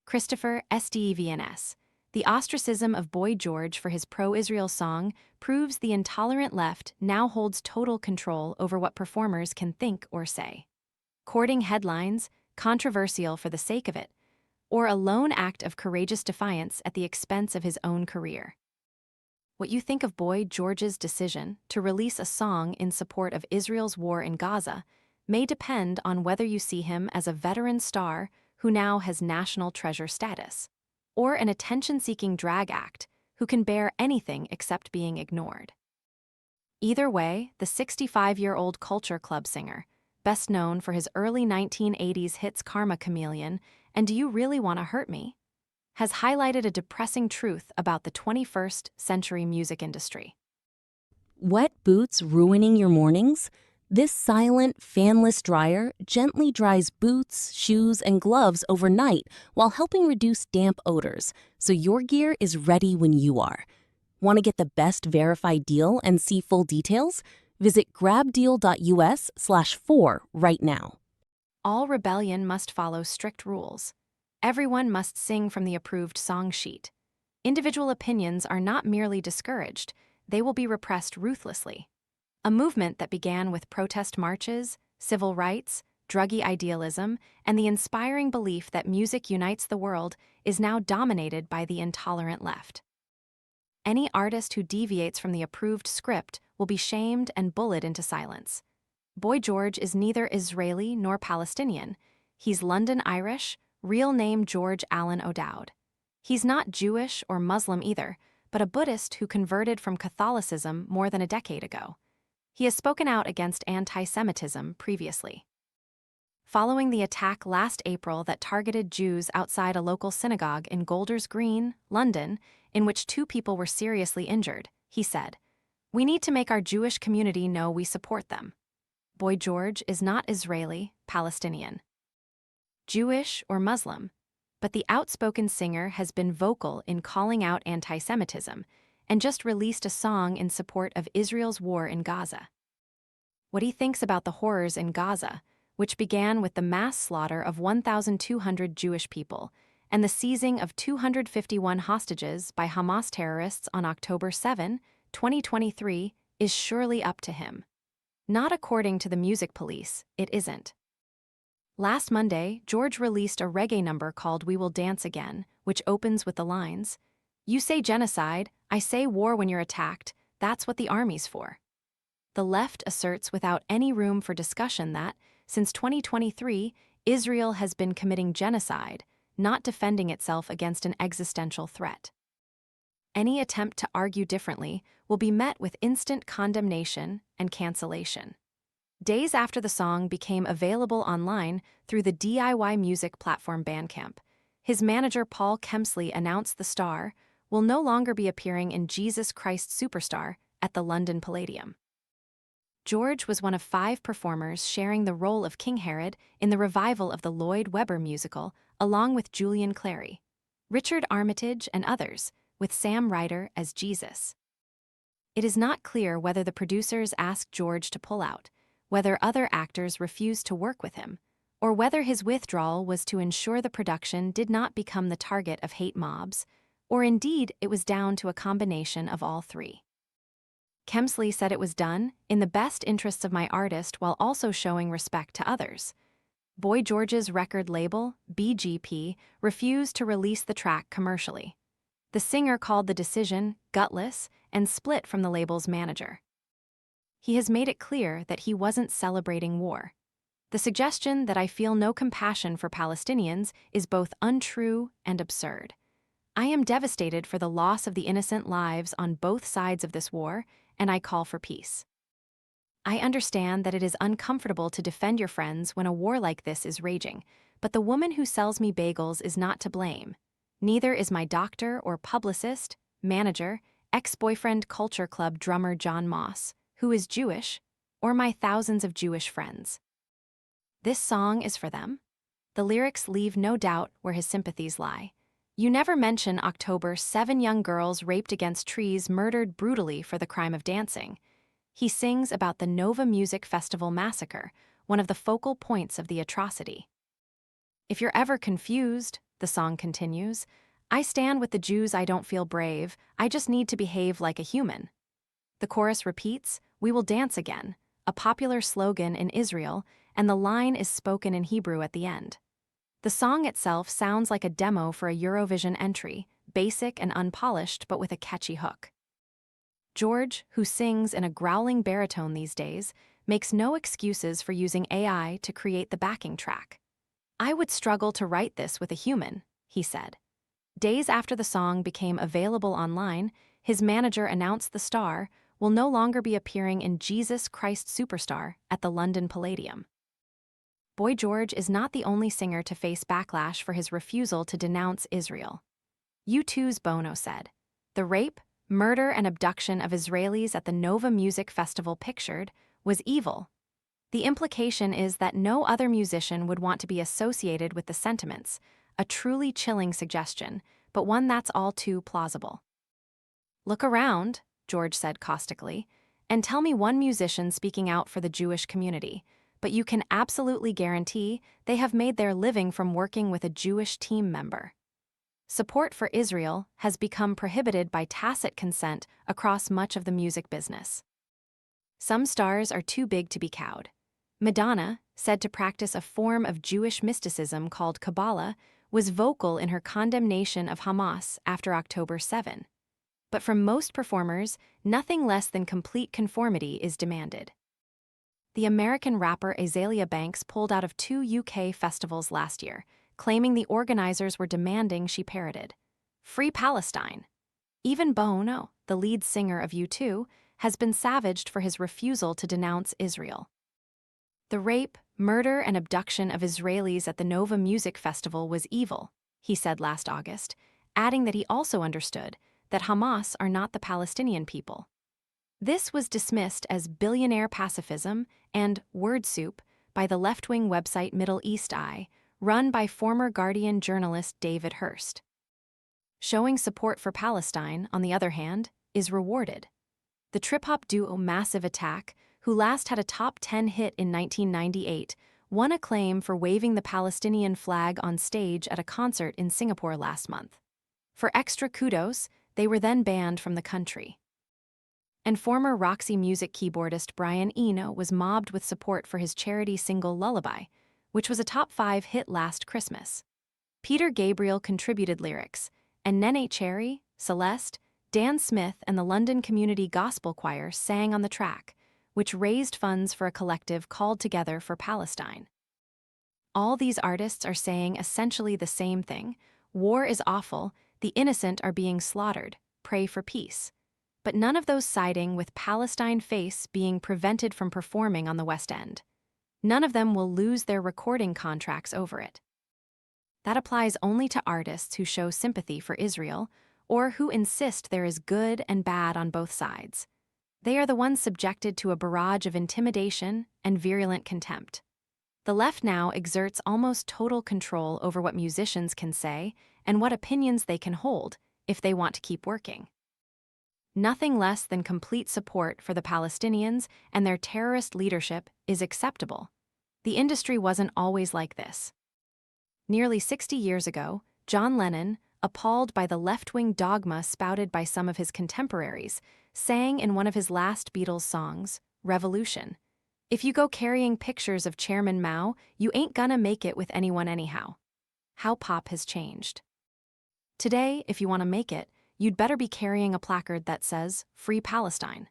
Christopher Stevens. The ostracism of Boy George for his pro-Israel song proves the intolerant left now holds total control over what performers can think or say. Courting headlines, controversial for the sake of it, or a lone act of courageous defiance at the expense of his own career. What you think of Boy George's decision to release a song in support of Israel's war in Gaza may depend on whether you see him as a veteran star who now has national treasure status, or an attention-seeking drag act who can bear anything except being ignored. Either way, the 65-year-old Culture Club singer, best known for his early 1980s hits Karma Chameleon and Do You Really Want to Hurt Me?, has highlighted a depressing truth about the 21st century music industry. Wet boots ruining your mornings? This silent, fanless dryer gently dries boots, shoes, and gloves overnight while helping reduce damp odors, so your gear is ready when you are. Want to get the best verified deal and see full details? Visit grabdeal.us/4 right now. All rebellion must follow strict rules. Everyone must sing from the approved song sheet. Individual opinions are not merely discouraged, they will be repressed ruthlessly. A movement that began with protest marches, civil rights, druggy idealism, and the inspiring belief that music unites the world is now dominated by the intolerant left. Any artist who deviates from the approved script will be shamed and bullied into silence. Boy George is neither Israeli nor Palestinian. He's London Irish, real name George Allen O'Dowd. He's not Jewish or Muslim either, but a Buddhist who converted from Catholicism more than a decade ago. He has spoken out against anti-Semitism previously. Following the attack last April that targeted Jews outside a local synagogue in Golders Green, London, in which 2 people were seriously injured, he said, "We need to make our Jewish community know we support them." Boy George is not Israeli, Palestinian, Jewish, or Muslim, but the outspoken singer has been vocal in calling out anti-Semitism and just released a song in support of Israel's war in Gaza. What he thinks about the horrors in Gaza, which began with the mass slaughter of 1,200 Jewish people and the seizing of 251 hostages by Hamas terrorists on October 7, 2023, is surely up to him. Not according to the music police, it isn't. Last Monday, George released a reggae number called We Will Dance Again, which opens with the lines, "You say genocide, I say war when you're attacked, that's what the army's for." The left asserts without any room for discussion that, since 2023, Israel has been committing genocide, not defending itself against an existential threat. Any attempt to argue differently will be met with instant condemnation and cancellation. Days after the song became available online through the DIY music platform Bandcamp, his manager Paul Kemsley announced the star will no longer be appearing in Jesus Christ Superstar at the London Palladium. George was one of 5 performers sharing the role of King Herod in the revival of the Lloyd Webber musical, along with Julian Clary, Richard Armitage, and others, with Sam Ryder as Jesus. It is not clear whether the producers asked George to pull out, whether other actors refused to work with him, or whether his withdrawal was to ensure the production did not become the target of hate mobs, or indeed it was down to a combination of all 3. Kemsley said it was done in the best interests of my artist while also showing respect to others. Boy George's record label, BGP, refused to release the track commercially. The singer called the decision gutless and split from the label's manager. He has made it clear that he wasn't celebrating war. The suggestion that I feel no compassion for Palestinians is both untrue and absurd. I am devastated for the loss of the innocent lives on both sides of this war, and I call for peace. I understand that it is uncomfortable to defend your friends when a war like this is raging, but the woman who sells me bagels is not to blame. Neither is my doctor or publicist, manager, ex-boyfriend Culture Club drummer John Moss, who is Jewish, or my thousands of Jewish friends. This song is for them. The lyrics leave no doubt where his sympathies lie. You never mention October 7 young girls raped against trees murdered brutally for the crime of dancing. He sings about the Nova Music Festival massacre, one of the focal points of the atrocity. If you're ever confused, the song continues. I stand with the Jews, I don't feel brave, I just need to behave like a human. The chorus repeats, we will dance again, a popular slogan in Israel, and the line is spoken in Hebrew at the end. The song itself sounds like a demo for a Eurovision entry, basic and unpolished but with a catchy hook. George, who sings in a growling baritone these days, makes no excuses for using AI to create the backing track. I would struggle to write this with a human, he said. Days after the song became available online, his manager announced the star will no longer be appearing in Jesus Christ Superstar at the London Palladium. Boy George is not the only singer to face backlash for his refusal to denounce Israel. U2's Bono said, the rape, murder, and abduction of Israelis at the Nova Music Festival pictured was evil. The implication is that no other musician would want to be associated with the sentiments, a truly chilling suggestion, but one that's all too plausible. Look around, George said caustically, and tell me one musician speaking out for the Jewish community, but you can absolutely guarantee they have made their living from working with a Jewish team member. Support for Israel has become prohibited by tacit consent across much of the music business. Some stars are too big to be cowed. Madonna, said to practice a form of Jewish mysticism called Kabbalah, was vocal in her condemnation of Hamas after October 7. But from most performers, nothing less than complete conformity is demanded. The American rapper Azalea Banks pulled out of 2 UK festivals last year, claiming the organizers were demanding she parroted, "Free Palestine." Even Bono, the lead singer of U2, has been savaged for his refusal to denounce Israel. The rape, murder, and abduction of Israelis at the Nova Music Festival was evil, he said last August, adding that he also understood that Hamas are not the Palestinian people. This was dismissed as billionaire pacifism and word soup by the left-wing website Middle East Eye, run by former Guardian journalist David Hurst. Showing support for Palestine, on the other hand, is rewarded. The trip-hop duo Massive Attack, who last had a top 10 hit in 1998, won acclaim for waving the Palestinian flag on stage at a concert in Singapore last month. For extra kudos, they were then banned from the country. And former Roxy Music keyboardist Brian Eno was mobbed with support for his charity single Lullaby, which was a top 5 hit last Christmas. Peter Gabriel contributed lyrics, and Nene Cherry, Celeste, Dan Smith, and the London Community Gospel Choir sang on the track, which raised funds for a collective called Together for Palestine. All these artists are saying essentially the same thing: war is awful, the innocent are being slaughtered, pray for peace. But none of those siding with Palestine face being prevented from performing on the West End. None of them will lose their recording contracts over it. That applies only to artists who show sympathy for Israel or who insist there is good and bad on both sides. They are the ones subjected to a barrage of intimidation and virulent contempt. The left now exerts almost total control over what musicians can say and what opinions they can hold if they want to keep working. Nothing less than complete support for the Palestinians and their terrorist leadership is acceptable. The industry wasn't always like this. Nearly 60 years ago, John Lennon, appalled by the left-wing dogma spouted by some of his contemporaries, sang in one of his last Beatles songs, Revolution, "If you go carrying pictures of Chairman Mao, you ain't gonna make it with anyone anyhow." How pop has changed. Today, if you want to make it, you'd better be carrying a placard that says, "Free Palestine."